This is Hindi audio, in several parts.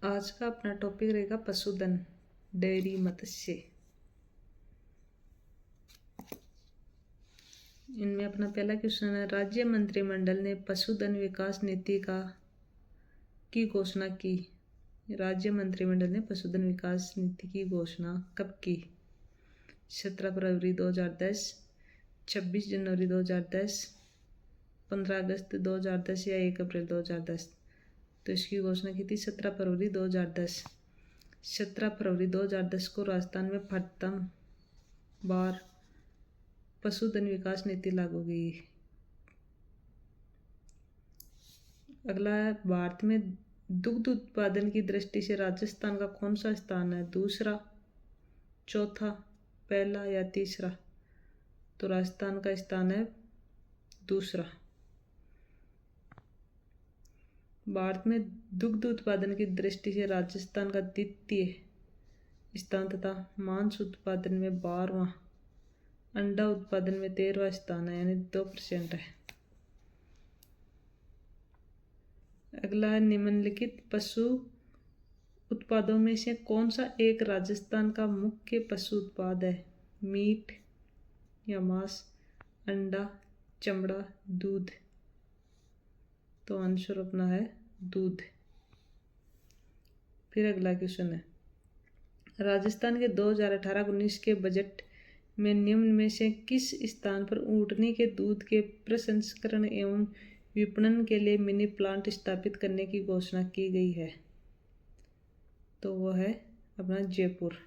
आज का अपना टॉपिक रहेगा पशुधन, डेयरी, मत्स्य। इनमें अपना पहला क्वेश्चन है, राज्य मंत्रिमंडल ने पशुधन विकास नीति की घोषणा की। राज्य मंत्रिमंडल ने पशुधन विकास नीति की घोषणा कब की? 17 फरवरी 2010, 26 जनवरी 2010, 15 अगस्त 2010 या 1 अप्रैल 2010। तो इसकी घोषणा की थी 17 फरवरी 2010। 17 फरवरी 2010 को राजस्थान में प्रथम बार पशुधन विकास नीति लागू की। अगला है, भारत में दुग्ध उत्पादन की दृष्टि से राजस्थान का कौन सा स्थान है? दूसरा, चौथा, पहला या तीसरा? तो राजस्थान का स्थान है दूसरा। भारत में दुग्ध उत्पादन की दृष्टि से राजस्थान का द्वितीय स्थान तथा मांस उत्पादन में 12वां, अंडा उत्पादन में 13वां स्थान है, यानी 2% है। अगला है, निम्नलिखित पशु उत्पादों में से कौन सा एक राजस्थान का मुख्य पशु उत्पाद है? मीट या मांस, अंडा, चमड़ा, दूध? तो आंसर अपना है दूध। फिर अगला क्वेश्चन है, राजस्थान के 2018-19 के बजट में निम्न में से किस स्थान पर ऊँटनी के दूध के प्रसंस्करण एवं विपणन के लिए मिनी प्लांट स्थापित करने की घोषणा की गई है? तो वो है अपना जयपुर।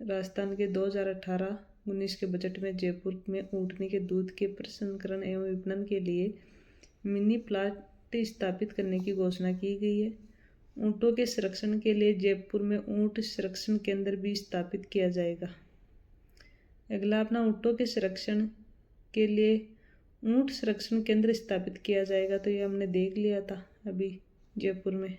राजस्थान के 2018-19 के बजट में जयपुर में ऊँटनी के दूध के प्रसंस्करण एवं विपणन के लिए मिनी प्लांट स्थापित करने की घोषणा की गई है। ऊँटों के संरक्षण के लिए जयपुर में ऊँट संरक्षण केंद्र भी स्थापित किया जाएगा। अगला अपना, ऊँटों के संरक्षण के लिए ऊँट संरक्षण केंद्र स्थापित किया जाएगा, तो ये हमने देख लिया था अभी जयपुर में।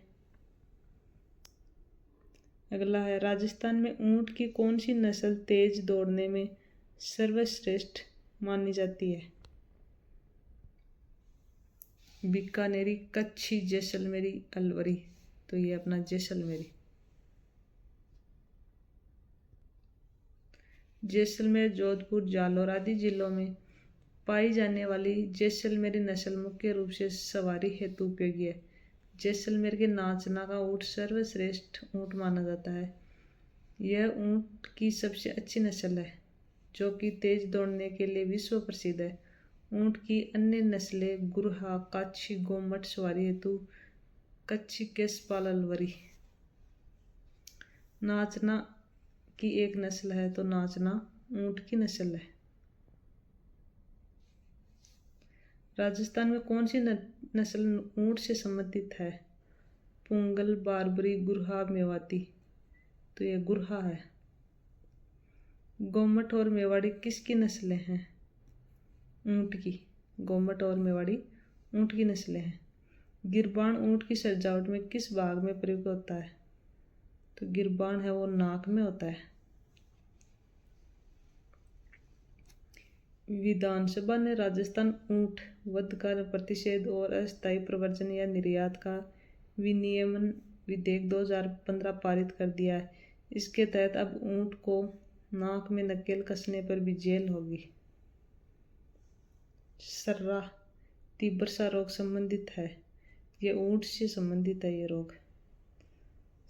अगला है, राजस्थान में ऊँट की कौन सी नस्ल तेज दौड़ने में सर्वश्रेष्ठ मानी जाती है? बीकानेरी, कच्छी, जैसलमेरी, अलवरी? तो ये अपना जैसलमेरी। जैसलमेर, जोधपुर, जालौर आदि जिलों में पाई जाने वाली जैसलमेरी नस्ल मुख्य रूप से सवारी हेतु उपयोगी है। जैसलमेर के नाचना का ऊँट सर्वश्रेष्ठ ऊँट माना जाता है। यह ऊँट की सबसे अच्छी नस्ल है जो कि तेज दौड़ने के लिए विश्व प्रसिद्ध है। ऊँट की अन्य नस्लें गुरहा, काच्छी, गोमट सवारी हेतु कच्छी, केसपाल, अलवरी। नाचना की एक नस्ल है, तो नाचना ऊँट की नस्ल है। राजस्थान में कौन सी नस्ल ऊँट से संबंधित है? पुंगल, बारबरी, गुरहा, मेवाती? तो यह गुरहा है। गोमट और मेवाड़ी किसकी नस्लें हैं? ऊँट की। गोमट और मेवाड़ी ऊँट की नस्लें हैं। गिरबान ऊँट की सजावट में किस भाग में प्रयुक्त होता है? तो गिरबान है वो नाक में होता है। विधानसभा ने राजस्थान ऊँट वध का प्रतिषेध और अस्थायी प्रवर्जन या निर्यात का विनियमन विधेयक 2015 पारित कर दिया है। इसके तहत अब ऊँट को नाक में नकेल कसने पर भी जेल होगी। सर्रा तीव्रता रोग संबंधित है। ये ऊँट से संबंधित है ये रोग।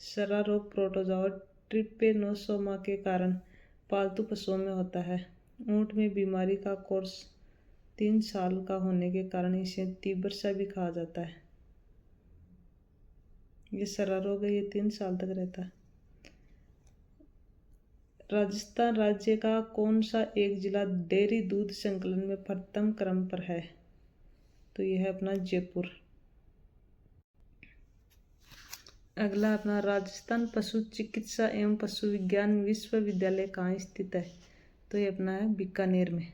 सर्रा रोग प्रोटोजोआ ट्रिपेनोसोमा के कारण पालतू पशुओं में होता है। ऊँट में बीमारी का कोर्स 3 साल का होने के कारण इसे तीव्रता भी कहा जाता है। ये सर्रा रोग है, ये 3 साल तक रहता है। राजस्थान राज्य का कौन सा एक जिला डेयरी दूध संकलन में प्रथम क्रम पर है? तो यह है अपना जयपुर। अगला अपना, राजस्थान पशु चिकित्सा एवं पशु विज्ञान विश्वविद्यालय कहाँ स्थित है? तो ये अपना है बीकानेर में।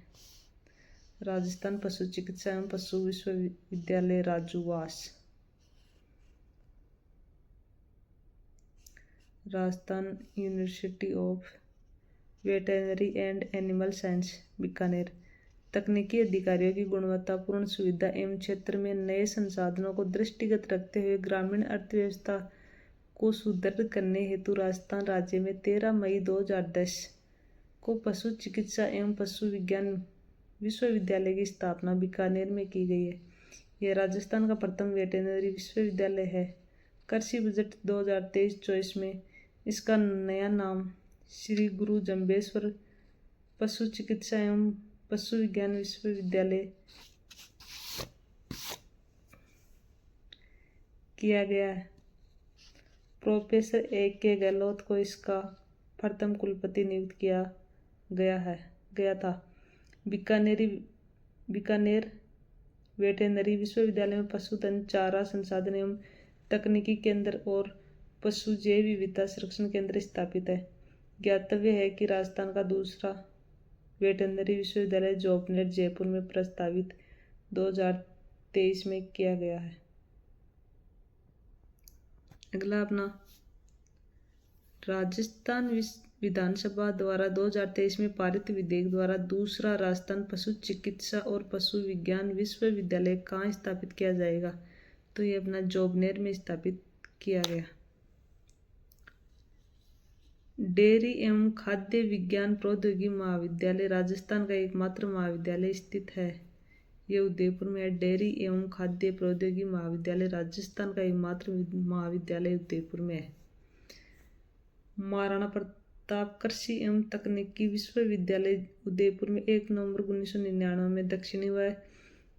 राजस्थान पशु चिकित्सा एवं पशु विश्वविद्यालय Rajuvas. Rajasthan university of veterinary and animal science Bikaner. तकनीकी अधिकारियों की गुणवत्तापूर्ण सुविधा एवं क्षेत्र में नए संसाधनों को दृष्टिगत रखते हुए ग्रामीण अर्थव्यवस्था को सुदृढ़ करने हेतु राजस्थान राज्य में 13 मई 2010 को पशु चिकित्सा एवं पशु विज्ञान विश्वविद्यालय की स्थापना बीकानेर में की गई है। यह राजस्थान का प्रथम वेटेनरी विश्वविद्यालय है। कृषि बजट 2023-24 में इसका नया नाम श्री गुरु जम्बेश्वर पशु चिकित्सा एवं पशु विज्ञान विश्वविद्यालय किया गया है। Professor A.K. गहलोत को इसका प्रथम कुलपति नियुक्त किया गया था। बीकानेर वेटेनरी विश्वविद्यालय में पशुधन चारा संसाधन एवं तकनीकी केंद्र और पशु जैव विविधता संरक्षण केंद्र स्थापित है। ज्ञातव्य है कि राजस्थान का दूसरा वेटेनरी विश्वविद्यालय जोबनेर जयपुर में प्रस्तावित 2023 में किया गया है। अगला अपना राजस्थान विधानसभा द्वारा 2023 में पारित विधेयक द्वारा दूसरा राजस्थान पशु चिकित्सा और पशु विज्ञान विश्वविद्यालय कहाँ स्थापित किया जाएगा, तो ये अपना जोबनेर में स्थापित किया गया। डेयरी एवं खाद्य विज्ञान प्रौद्योगिकी महाविद्यालय राजस्थान का एकमात्र महाविद्यालय स्थित है। ये उदयपुर में है। डेयरी एवं खाद्य प्रौद्योगिकी महाविद्यालय राजस्थान का एकमात्र महाविद्यालय उदयपुर में है। महाराणा प्रताप कृषि एवं तकनीकी विश्वविद्यालय उदयपुर में 1 नवंबर 1999 में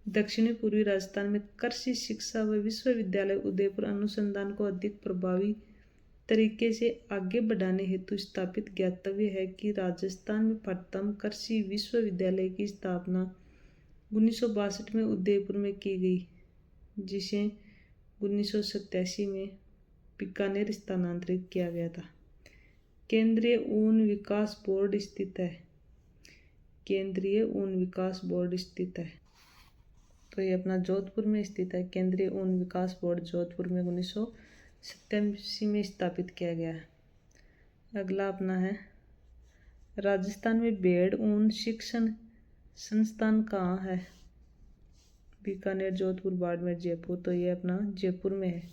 दक्षिणी पूर्वी राजस्थान में कृषि शिक्षा व विश्वविद्यालय उदयपुर अनुसंधान को अधिक प्रभावी तरीके से आगे बढ़ाने हेतु स्थापित। ज्ञातव्य है कि राजस्थान में प्रथम कृषि विश्वविद्यालय की स्थापना 1962 में उदयपुर में की गई, जिसे 1987 में बीकानेर स्थानांतरित किया गया था। केंद्रीय ऊन विकास बोर्ड स्थित है। केंद्रीय ऊन विकास बोर्ड स्थित है, तो ये अपना जोधपुर में स्थित है। केंद्रीय ऊन विकास बोर्ड जोधपुर में 1987 में स्थापित किया गया है। अगला अपना है राजस्थान में भेड़ ऊन शिक्षण संस्थान कहाँ है? बीकानेर, जोधपुर, बाड़मेर, जयपुर, तो ये अपना जयपुर में है।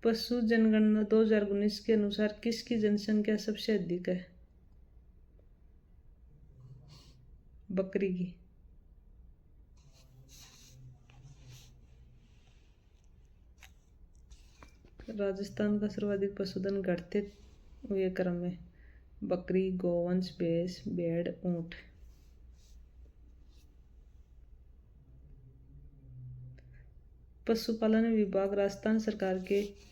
पशु जनगणना 2019 के अनुसार किसकी जनसंख्या सबसे अधिक है? बकरी की। राजस्थान का सर्वाधिक पशुधन घटते हुए क्रम में बकरी, गोवंश, भैंस, भेड़, ऊंट। पशुपालन विभाग राजस्थान सरकार के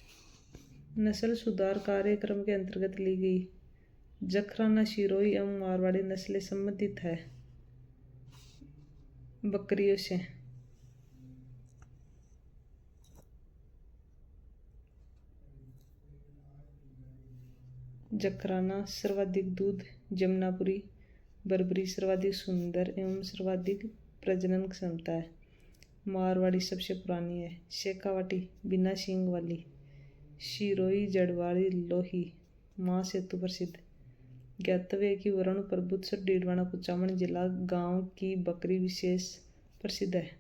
नस्ल सुधार कार्यक्रम के अंतर्गत ली गई जखराना, सिरोही एवं मारवाड़ी नस्लें संबंधित है बकरियों से। जखराना सर्वाधिक दूध, जमुनापुरी, बर्बरी सर्वाधिक सुंदर एवं सर्वाधिक प्रजनन क्षमता है। मारवाड़ी सबसे पुरानी है। शेखावाटी बिना सींग वाली। सिरोही जड़वाड़ी लोही मांस हेतु प्रसिद्ध। ज्ञातव्य है कि वरुण प्रभुत्सर डीडवाना कुचामन जिला गांव की बकरी विशेष प्रसिद्ध है।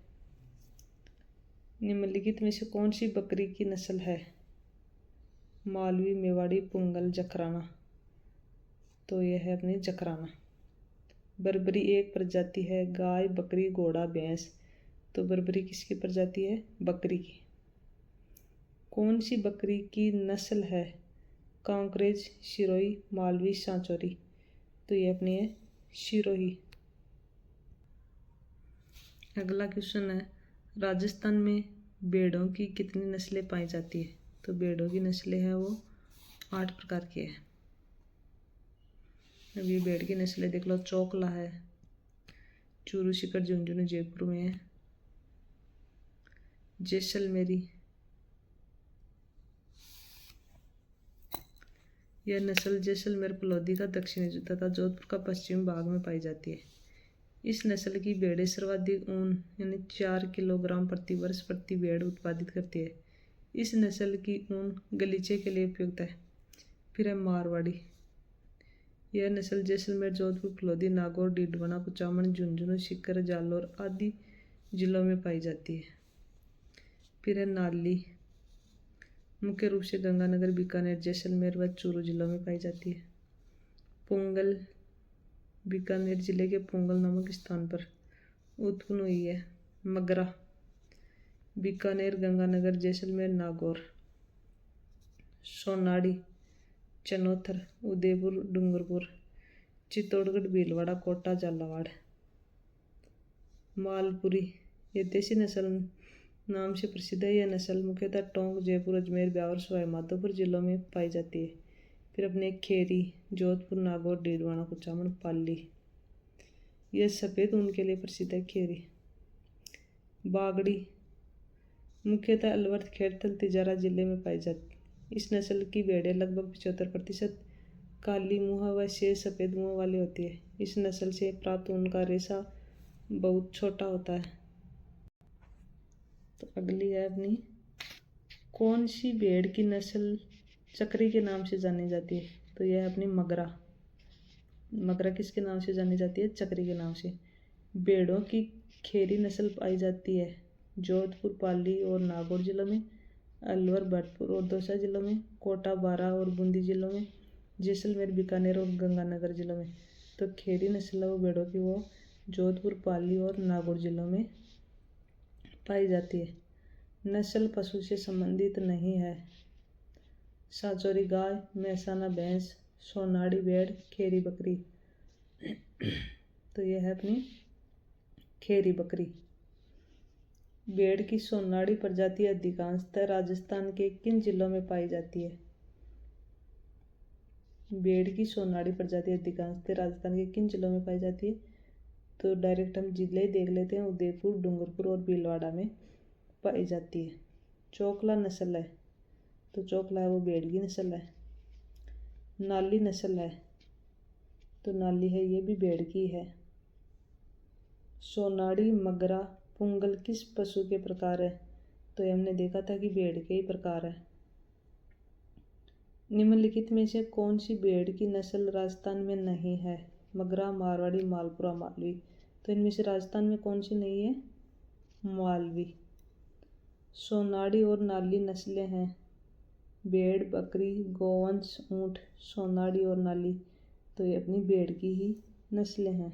निम्नलिखित में से कौन सी बकरी की नस्ल है? मालवी, मेवाड़ी, पुंगल, जखराना, तो यह है अपनी जखराना। बर्बरी एक प्रजाति है। गाय, बकरी, घोड़ा, भैंस, तो बर्बरी किसकी प्रजाति है? बकरी की। कौन सी बकरी की नस्ल है? कांकरेज, सिरोही, मालवी, सांचौरी, तो ये अपनी है सिरोही। अगला क्वेश्चन है राजस्थान में भेड़ों की कितनी नस्लें पाई जाती है? तो भेड़ों की नस्लें हैं वो 8 प्रकार की है। अभी भेड़ की नस्लें देख लो। चोकला है, चूरू, सीकर, झुंझुनू, जयपुर में है। जैसलमेरी, यह नस्ल जैसलमेर, पलौदी का दक्षिणी तथा जोधपुर का पश्चिमी भाग में पाई जाती है। इस नस्ल की भेड़ें सर्वाधिक ऊन यानी 4 किलोग्राम प्रति वर्ष प्रति भेड़ उत्पादित करती है। इस नस्ल की ऊन गलीचे के लिए उपयुक्त है। फिर है मारवाड़ी। यह नस्ल जैसलमेर, जोधपुर, फलोदी, नागौर, डीडवाना, कुचामन, झुंझुनू, सीकर, जालौर आदि जिलों में पाई जाती है। फिर है नाली, मुख्य रूप से गंगानगर, बीकानेर, जैसलमेर व चूरू जिलों में पाई जाती है। पोंगल, बीकानेर जिले के पोंगल नामक स्थान पर उत्पन्न हुई है। मगरा, बीकानेर, गंगानगर, जैसलमेर, नागौर। सोनाड़ी, चनौथर, उदयपुर, डूंगरपुर, चित्तौड़गढ़, भीलवाड़ा, कोटा, झालावाड़। मालपुरी, ये देसी नस्ल नाम से प्रसिद्ध है। यह नस्ल मुख्यतः टोंक, जयपुर, अजमेर, ब्यावर, सवाई माधोपुर जिलों में पाई जाती है। फिर अपने खेरी, जोधपुर, नागौर, डीडवाना, कुचामन, पाली। यह सफ़ेद ऊन के लिए प्रसिद्ध है। खेरी। बागड़ी, मुख्यतः अलवर, खैरथल, तिजारा जिले में पाई जाती है। इस नस्ल की भेड़ें लगभग 75% काली मुँह व शेष सफ़ेद मुँह वाली होती है। इस नस्ल से प्राप्त ऊन का रेशा बहुत छोटा होता है। तो अगली है अपनी, कौन सी भेड़ की नस्ल चक्री के नाम से जानी जाती है? तो यह है अपनी मगरा। मगरा किसके नाम से जानी जाती है? चक्री के नाम से। भेड़ों की खेरी नस्ल पाई जाती है जोधपुर, पाली और नागौर जिलों में, अलवर, भरतपुर और दौसा जिलों में, कोटा, बारां और बूंदी जिलों में, जैसलमेर, बीकानेर और गंगानगर जिलों में। तो खेरी नस्ल वो भेड़ों की वो जोधपुर, पाली और नागौर जिलों में पाई जाती है। नस्ल पशु से संबंधित नहीं है। सांचौरी गाय, मेहसाना भैंस, सोनाड़ी भेड़, खेरी बकरी। तो यह है अपनी खेरी बकरी। भेड़ की सोनाड़ी प्रजाति अधिकांशतः राजस्थान के किन जिलों में पाई जाती है? भेड़ की सोनाड़ी प्रजाति अधिकांशतः राजस्थान के किन जिलों में पाई जाती है? तो डायरेक्ट हम जिले देख लेते हैं। उदयपुर, डूंगरपुर और भीलवाड़ा में पाई जाती है। चोकला नस्ल है, तो चोकला है वो भेड़ की नस्ल है। नाली नस्ल है, तो नाली है ये भी भेड़ की है। सोनाड़ी, मगरा, पुंगल किस पशु के प्रकार है? तो हमने देखा था कि भेड़ के ही प्रकार है। निम्नलिखित में से कौन सी भेड़ की नस्ल राजस्थान में नहीं है? मगरा, मारवाड़ी, मालपुरा, मालवी। तो इनमें से राजस्थान में कौन सी नहीं है? मालवी। सोनाड़ी और नाली नस्लें हैं भेड़, बकरी, गोवंश, ऊँट। सोनाड़ी और नाली तो ये अपनी भेड़ की ही नस्लें हैं।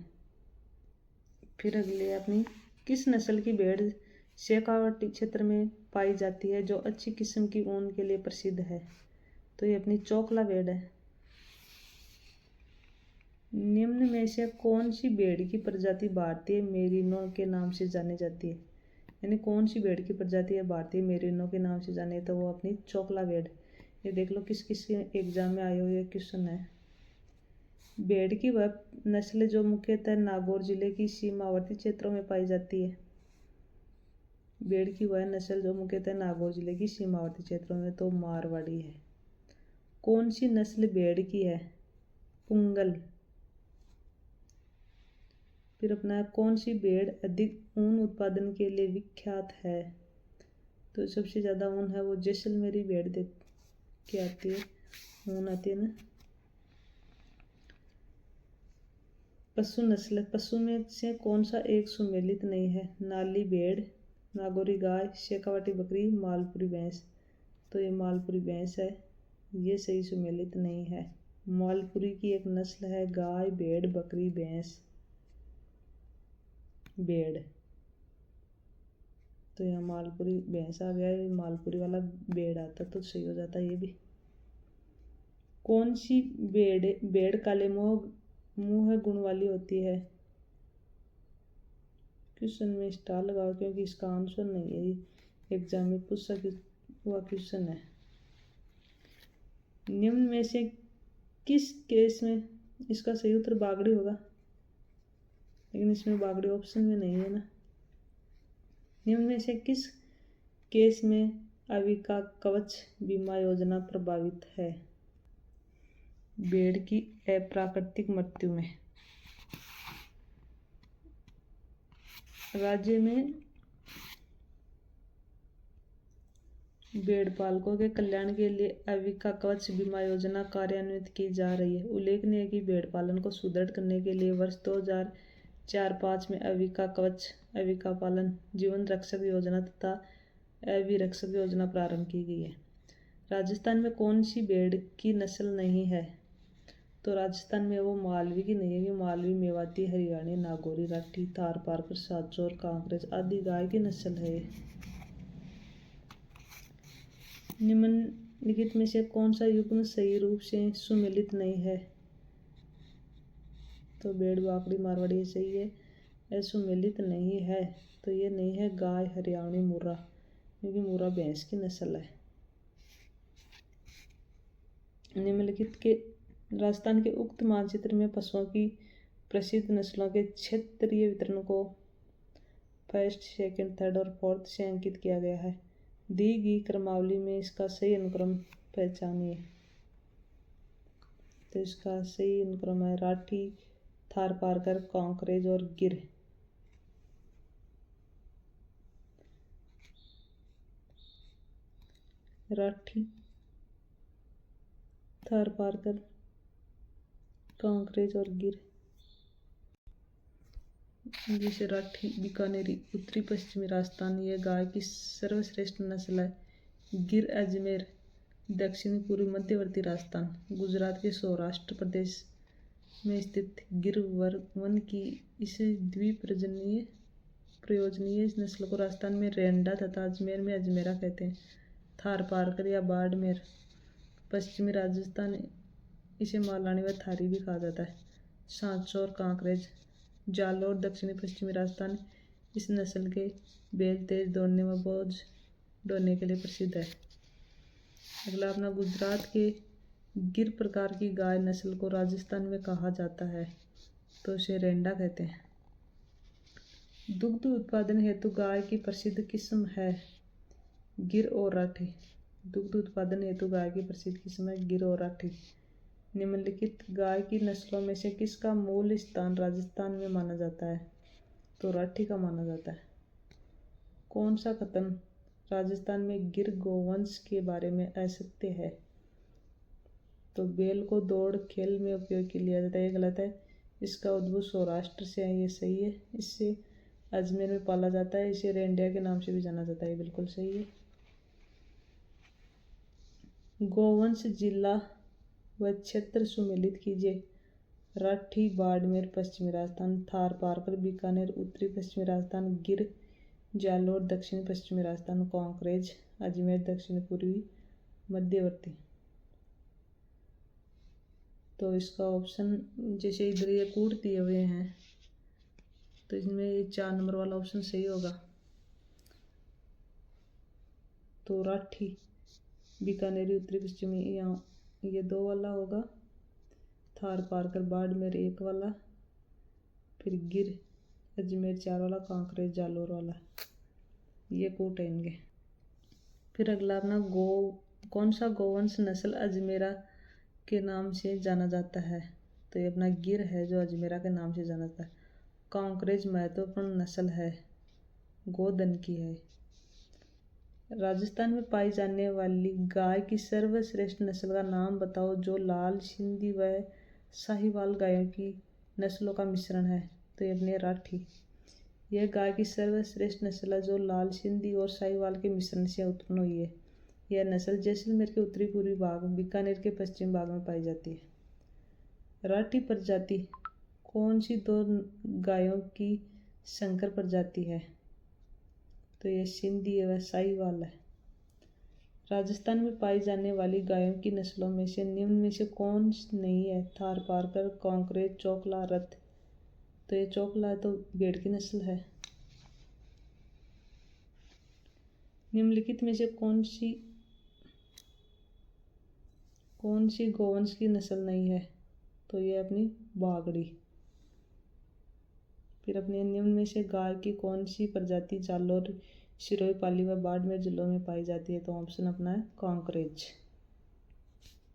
फिर अगली है अपनी, किस नस्ल की भेड़ शेखावाटी क्षेत्र में पाई जाती है जो अच्छी किस्म की ऊन के लिए प्रसिद्ध है? तो ये अपनी चोकला भेड़ है। निम्न में से कौन सी भेड़ की प्रजाति भारतीय मेरिनो के नाम से जानी जाती है? यानी कौन सी भेड़ की प्रजाति है भारतीय मेरिनो के नाम से जाने? तो वो अपनी चोकला भेड़। ये देख लो किस किस एग्जाम में आए हुए क्वेश्चन है। भेड़ की वह नस्ल जो मुख्यतः नागौर जिले की सीमावर्ती क्षेत्रों में पाई जाती है। भेड़ की वह नस्ल जो मुख्यतः नागौर जिले की सीमावर्ती क्षेत्रों में, तो मारवाड़ी है। कौन सी नस्ल भेड़ की है? पुंगल। फिर अपना, कौन सी भेड़ अधिक ऊन उत्पादन के लिए विख्यात है? तो सबसे ज़्यादा ऊन है वो जैसलमेरी भेड़ दे के आती है, ऊन आती है ना। पशु नस्ल, पशु में से कौन सा एक सुमेलित नहीं है? नाली भेड़, नागौरी गाय, शेखावाटी बकरी, मालपुरी भैंस। तो ये मालपुरी भैंस है, ये सही सुमेलित नहीं है। मालपुरी की एक नस्ल है गाय, भेड़, बकरी, भैंस, भेड़। तो यहाँ मालपुरी भैंस आ गया, ये मालपुरी वाला भेड़ आता तो सही हो जाता ये भी। कौन सी भेड़ काले मुंह गुण वाली होती है? क्वेश्चन में स्टार लगाओ क्योंकि इसका आंसर नहीं है, ये एग्जाम में पूछा हुआ क्वेश्चन है। निम्न में से किस केस में इसका सही उत्तर बागड़ी होगा? लेकिन इसमें बागड़ी ऑप्शन में नहीं है ना। निम्न में से किस केस में अविका कवच बीमा योजना प्रभावित है? भेड़ की अप्राकृतिक मृत्यु में। राज्य में भेड़पालकों के कल्याण के लिए अविका कवच बीमा योजना कार्यान्वित की जा रही है। उल्लेखनीय है कि भेड़पालन को सुदृढ़ करने के लिए वर्ष 2004-05 में अविका कवच, अविका पालन जीवन रक्षक योजना तथा अभिरक्षक योजना प्रारंभ की गई है। राजस्थान में कौन सी भेड़ की नस्ल नहीं है? तो राजस्थान में वो मालवी की नहीं है कि मालवी, मेवाती, हरियाणी, नागौरी, राठी, थारपारकर, सांचौर, कांकरेज आदि गाय की नस्ल है। निम्नलिखित में से कौन सा युग्म सही रूप से सुमेलित नहीं है? तो भेड़, बाकड़ी, मारवाड़ी सही है। सुमेलित नहीं है तो ये नहीं है गाय, हरियाणी, मुर्रा, क्योंकि मुर्रा भैंस की नस्ल है। निम्नलिखित के राजस्थान के उक्त मानचित्र में पशुओं की प्रसिद्ध नस्लों के क्षेत्रीय वितरण को फर्स्ट, सेकंड, थर्ड और फोर्थ से अंकित किया गया है। दी गई क्रमावली में इसका सही अनुक्रम पहचानिए। तो इसका सही अनुक्रम है राठी, थारपारकर, कांकरेज और गिर। राठी, थारपारकर, कांकरेज और गिर। जैसे राठी बीकानेरी, उत्तरी पश्चिमी राजस्थान, ये गाय की सर्वश्रेष्ठ नस्ल है। गिर अजमेर, दक्षिणी पूर्वी मध्यवर्ती राजस्थान, गुजरात के सौराष्ट्र प्रदेश में स्थित गिर वन की इस प्रयोजनीय नस्ल को राजस्थान में रेंडा तथा अजमेर में अजमेरा कहते हैं। थारपारकर या बाड़मेर, पश्चिमी राजस्थान, इसे मालानी व थारी भी कहा जाता है। सांचौर, कांकरेज, जालौर, दक्षिणी पश्चिमी राजस्थान, इस नस्ल के बैल तेज दौड़ने व बोझ ढोने के लिए प्रसिद्ध है। अगला अपना गुजरात के गिर प्रकार की गाय नस्ल को राजस्थान में कहा जाता है तो इसे रेंडा कहते हैं। दुग्ध उत्पादन हेतु गाय की प्रसिद्ध किस्म है गिर और राठी। दुग्ध उत्पादन हेतु गाय की प्रसिद्ध किस्म है गिर और राठी। निम्नलिखित गाय की नस्लों में से किसका मूल स्थान राजस्थान में माना जाता है? तो राठी का माना जाता है। कौन सा कथन राजस्थान में गिर गोवंश के बारे में असत्य है? तो बैल को दौड़ खेल में उपयोग के लिया जाता है, ये गलत है। इसका उद्भव सौराष्ट्र से है, ये सही है। इससे अजमेर में पाला जाता है, इसे रेंडिया के नाम से भी जाना जाता है, बिल्कुल सही है। गोवंश जिला व क्षेत्र सुमेलित कीजिए। राठी बाड़मेर पश्चिमी राजस्थान, थारपारकर बीकानेर उत्तरी पश्चिमी राजस्थान, गिर जालौर दक्षिण पश्चिमी राजस्थान, कांकरेज अजमेर दक्षिण पूर्वी मध्यवर्ती। तो इसका ऑप्शन, जैसे इधर ये कूट दिए हुए हैं तो इसमें 4 नंबर वाला ऑप्शन सही होगा। तो राठी बीकानेरी उत्तरी पश्चिमी, यहाँ ये 2 वाला होगा। थारपारकर बाड़मेर 1 वाला, फिर गिर अजमेर 4 वाला, कांकरेज जालौर वाला, ये कूट है इनके। फिर अगला अपना कौन सा गोवंश नस्ल अजमेरा के नाम से जाना जाता है? तो ये अपना गिर है जो अजमेरा के नाम से जाना जाता है। कांकरेज महत्वपूर्ण नस्ल है, गोधन की है। राजस्थान में पाई जाने वाली गाय की सर्वश्रेष्ठ नस्ल का नाम बताओ जो लाल, सिंधी व साहिवाल गायों की नस्लों का मिश्रण है। तो ये अपने राठी, यह गाय की सर्वश्रेष्ठ नस्ल है जो लाल, सिंधी और साहिवाल के मिश्रण से उत्पन्न हुई है। यह नस्ल जैसलमेर के उत्तरी पूर्वी भाग, बीकानेर के पश्चिमी भाग में पाई जाती है। राठी प्रजाति कौन सी 2 गायों की संकर प्रजाति है? तो यह सिंधी व साहिवाल है। राजस्थान में पाई जाने वाली गायों की नस्लों में से निम्न में से कौन नहीं है? थारपारकर, कांकरेज, चोकला, रथ। तो ये चोकला तो भेड़ की नस्ल है। निम्नलिखित में से कौन सी गोवंश की नस्ल नहीं है? तो ये अपनी बागड़ी। फिर अपने निम्न में से गाय की कौन सी प्रजाति जालौर, सिरोही, पाली व बाड़मेर जिलों में पाई जाती है? तो ऑप्शन अपना है कांकरेज।